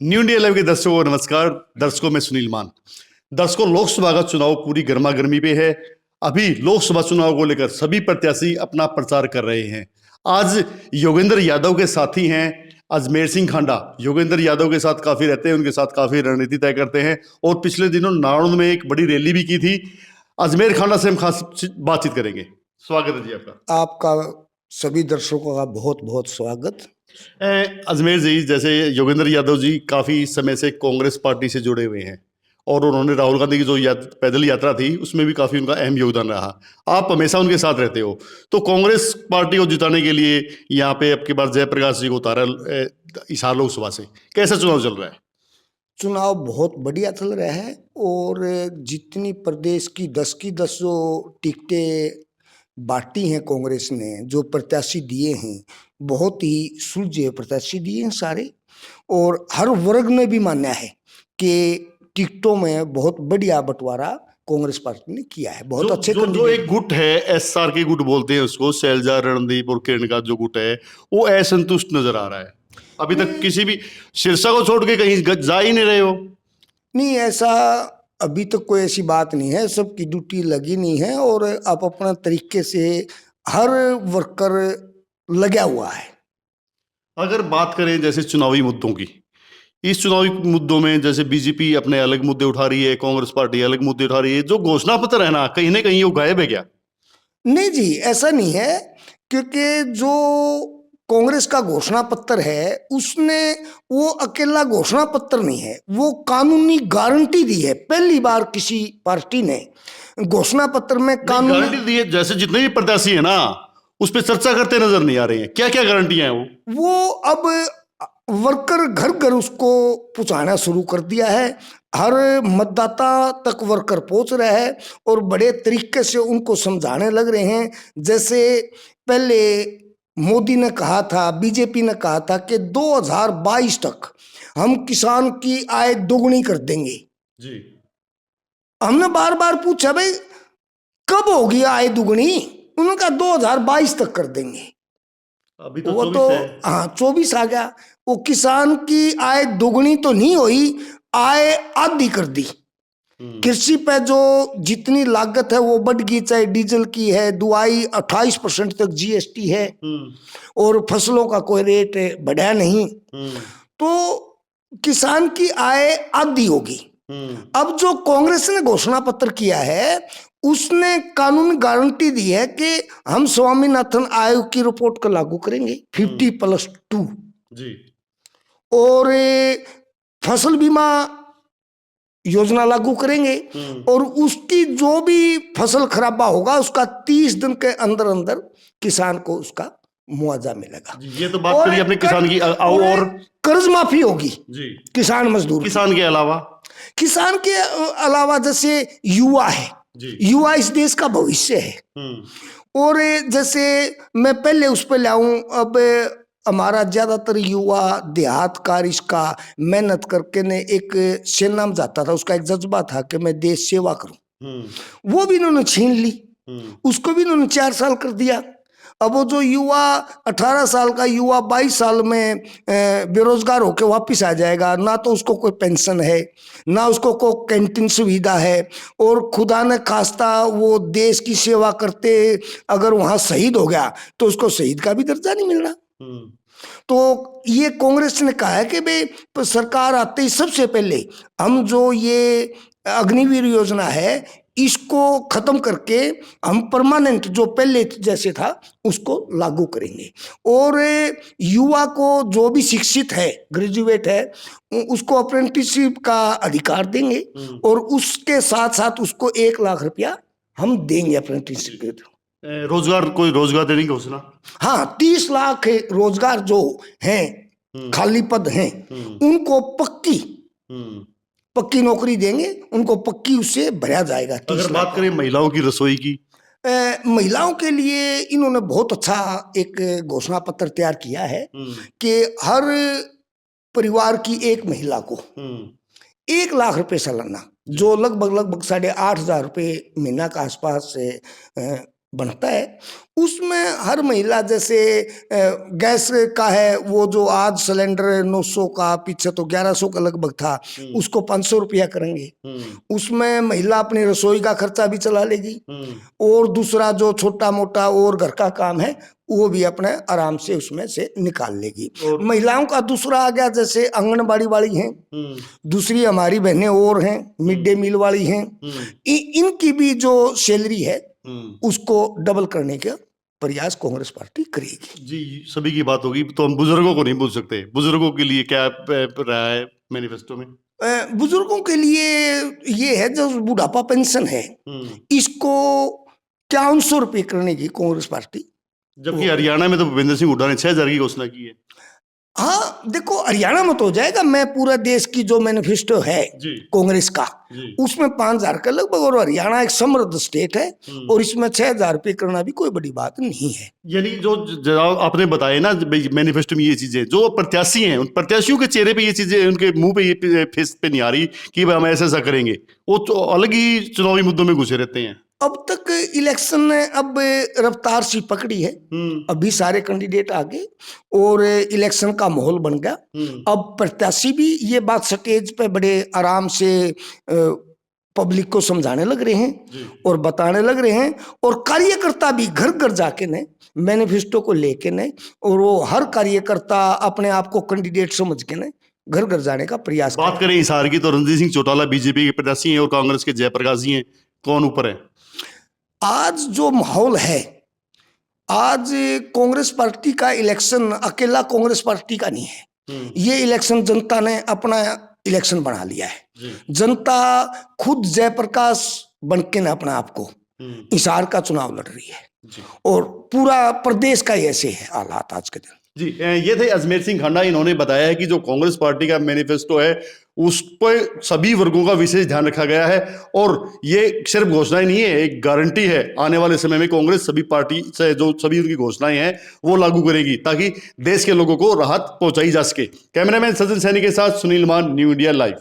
New India live के दर्शकों को नमस्कार। दर्शकों में सुनील मान। दर्शकों, लोकसभा का चुनाव पूरी गर्मा गर्मी पे है। अभी लोकसभा चुनाव को लेकर सभी प्रत्याशी अपना प्रचार कर रहे हैं। आज योगेंद्र यादव के साथी हैं अजमेर सिंह खांडा। योगेंद्र यादव के साथ काफी रहते हैं, उनके साथ काफी रणनीति तय करते हैं और पिछले दिनों नारनौल में एक बड़ी रैली भी की थी। अजमेर खांडा से हम खास बातचीत करेंगे। स्वागत है जी आपका। आपका सभी दर्शकों का बहुत बहुत स्वागत। अजमेर जी, जैसे योगेंद्र यादव जी काफी समय से कांग्रेस पार्टी से जुड़े हुए हैं और उन्होंने राहुल गांधी की जो पैदल यात्रा थी उसमें भी काफी उनका अहम योगदान रहा। आप हमेशा उनके साथ रहते हो, तो कांग्रेस पार्टी को जिताने के लिए यहाँ पे अब की बार जयप्रकाश जी को उतारा हिसार लोकसभा से। कैसा चुनाव चल रहा है? चुनाव बहुत बढ़िया चल रहा है और जितनी प्रदेश की 10 जो टिकटें बांटी हैं कांग्रेस ने, जो प्रत्याशी दिए हैं, बहुत ही सुलझे प्रत्याशी दिए हैं सारे। और हर वर्ग ने भी माना है कि टिकटों में बहुत बढ़िया बंटवारा कांग्रेस पार्टी ने किया है। बहुत अच्छे जो एक गुट है, एसआर के गुट बोलते हैं उसको, शैलजा, रणदीप और किरण का जो गुट है, वो असंतुष्ट नजर आ रहा है। अभी तक किसी भी शीर्षक को छोड़ के कहीं जा ही नहीं रहे हो। नहीं, ऐसा अभी तक कोई ऐसी बात नहीं है। सबकी ड्यूटी लगी नहीं है और आप अपना तरीके से हर वर्कर लगा हुआ है। अगर बात करें जैसे चुनावी मुद्दों की, इस चुनावी मुद्दों में जैसे बीजेपी अपने अलग मुद्दे उठा रही है, कांग्रेस पार्टी अलग मुद्दे उठा रही है, जो घोषणा पत्र है ना कहीं वो गायब है क्या? नहीं जी, ऐसा नहीं है, क्योंकि जो कांग्रेस का घोषणा पत्र है उसने वो अकेला घोषणा पत्र नहीं है, वो कानूनी गारंटी दी है। पहली बार किसी पार्टी ने घोषणा पत्र में कानूनी गारंटी दी है। जैसे जितने भी प्रत्याशी है ना उस पर चर्चा करते नजर नहीं आ रहे हैं। क्या क्या गारंटियां हैं वो अब वर्कर घर घर उसको पहुंचाना शुरू कर दिया है। हर मतदाता तक वर्कर पहुंच रहा है और बड़े तरीके से उनको समझाने लग रहे हैं। जैसे पहले मोदी ने कहा था, बीजेपी ने कहा था कि 2022 तक हम किसान की आय दोगुनी कर देंगे जी। हमने बार बार पूछा, भाई कब होगी आय दुगनी? उन्होंने कहा 2022 तक कर देंगे। अभी तो वो तो हाँ 24 आ गया। वो किसान की आय दोगुनी तो नहीं हुई, आय आधी कर दी। कृषि पे जो जितनी लागत है वो बढ़ गई, चाहे डीजल की है, दुआई 28% तक जीएसटी है और फसलों का कोई रेट बढ़ा नहीं। तो किसान की आय आधी होगी। अब जो कांग्रेस ने घोषणा पत्र किया है उसने कानूनी गारंटी दी है कि हम स्वामीनाथन आयोग की रिपोर्ट को लागू करेंगे 50+2 जी। और फसल बीमा योजना लागू करेंगे और उसकी जो भी फसल खराबा होगा उसका 30 दिन के अंदर अंदर किसान को उसका मुआवजा मिलेगा। ये तो बात करिए अपने किसान की। और कर्ज माफी होगी जी, किसान मजदूर। किसान के अलावा जैसे युवा है, युवा इस देश का भविष्य है। और जैसे मैं पहले उस पर लाऊं, अब हमारा ज्यादातर युवा देहात कार्य का मेहनत करके ने एक सेना में जाता था, उसका एक जज्बा था कि मैं देश सेवा करूं, वो भी इन्होंने छीन ली। उसको भी इन्होंने 4 साल कर दिया। अब वो जो युवा 18 साल का युवा 22 साल में बेरोजगार होकर वापस आ जाएगा, ना तो उसको कोई पेंशन है, ना उसको कोई कैंटीन सुविधा है, और खुदा न खास्ता वो देश की सेवा करते अगर वहां शहीद हो गया तो उसको शहीद का भी दर्जा नहीं मिल रहा। तो ये कांग्रेस ने कहा है कि भाई सरकार आते ही सबसे पहले हम जो ये अग्निवीर योजना है इसको खत्म करके हम परमानेंट जो पहले जैसे था उसको लागू करेंगे और युवा को जो भी शिक्षित है, ग्रेजुएट है, उसको अप्रेंटिसशिप का अधिकार देंगे और उसके साथ साथ उसको 1 लाख रुपया हम देंगे अप्रेंटिसशिप के थ्रू। कोई रोजगार देने की घोषणा। हाँ, 30 लाख रोजगार जो हैं, खाली पद हैं, उनको पक्की नौकरी देंगे, उनको पक्की उससे भरा जाएगा। अगर बात करें महिलाओं की रसोई की, महिलाओं के लिए इन्होंने बहुत अच्छा एक घोषणा पत्र तैयार किया है कि हर परिवार की एक महिला को 1 लाख रुपए सालाना, जो लगभग 8,500 रुपये महीना के आसपास बनता है, उसमें हर महिला जैसे गैस का है, वो जो आज सिलेंडर 900 का, पीछे तो 1100 का लगभग था, उसको 500 रुपया करेंगे। उसमें महिला अपनी रसोई का खर्चा भी चला लेगी, और दूसरा जो छोटा मोटा और घर का काम है वो भी अपने आराम से उसमें से निकाल लेगी। महिलाओं का दूसरा आ गया, जैसे आंगनबाड़ी वाली हैं, दूसरी हमारी बहनें और हैं, मिड डे मील वाली हैं, इनकी भी जो सैलरी है उसको डबल करने का प्रयास कांग्रेस पार्टी करेगी। जी, सभी की बात होगी तो हम बुजुर्गों को नहीं बोल सकते। बुजुर्गों के लिए क्या रहा है मैनिफेस्टो में? बुजुर्गों के लिए ये है, जो बुढ़ापा पेंशन है इसको 5100 रुपये करने की कांग्रेस पार्टी। जबकि हरियाणा में तो भूपेंद्र सिंह हुड्डा ने 6000 की घोषणा की है। हाँ, देखो हरियाणा में तो हो जाएगा, मैं पूरा देश की जो मैनिफेस्टो है कांग्रेस का उसमें 5000 का लगभग, और हरियाणा एक समृद्ध स्टेट है और इसमें 6000 रुपये करना भी कोई बड़ी बात नहीं है। यानी जो आपने बताया ना मैनिफेस्टो में ये चीजें, जो प्रत्याशी हैं उन प्रत्याशियों के चेहरे पे ये चीजें, उनके मुंह पे ये फेस पे नहीं आ रही कि भाई हम ऐसा करेंगे। वो तो अलग ही चुनावी मुद्दों में घुसे रहते हैं। अब तक इलेक्शन ने अब रफ्तार सी पकड़ी है, अभी सारे कैंडिडेट आ गए और इलेक्शन का माहौल बन गया। अब प्रत्याशी भी ये बात स्टेज पे बड़े आराम से पब्लिक को समझाने लग रहे हैं और बताने लग रहे हैं, और कार्यकर्ता भी घर घर जाके ने मैनिफेस्टो को लेके ने, और वो हर कार्यकर्ता अपने आप को कैंडिडेट समझ के ने घर घर जाने का प्रयास। बात करें हिसार की तो रणजीत सिंह चौटाला बीजेपी के प्रत्याशी हैं और कांग्रेस के जयप्रकाश जी हैं, कौन ऊपर है? आज जो माहौल है, आज कांग्रेस पार्टी का इलेक्शन अकेला कांग्रेस पार्टी का नहीं है, ये इलेक्शन जनता ने अपना इलेक्शन बना लिया है। जनता खुद जयप्रकाश बनके ने अपने आप को हिसार का चुनाव लड़ रही है, और पूरा प्रदेश का ऐसे है हालात आज के दिन। जी, ये थे अजमेर सिंह खांडा। इन्होंने बताया है कि जो कांग्रेस पार्टी का मैनिफेस्टो है उस पर सभी वर्गों का विशेष ध्यान रखा गया है, और ये सिर्फ घोषणाएं नहीं है, एक गारंटी है। आने वाले समय में कांग्रेस सभी पार्टी से जो सभी उनकी घोषणाएं हैं वो लागू करेगी ताकि देश के लोगों को राहत पहुंचाई जा सके। कैमरामैन सचिन सैनी के साथ सुनील मान, न्यू इंडिया लाइव।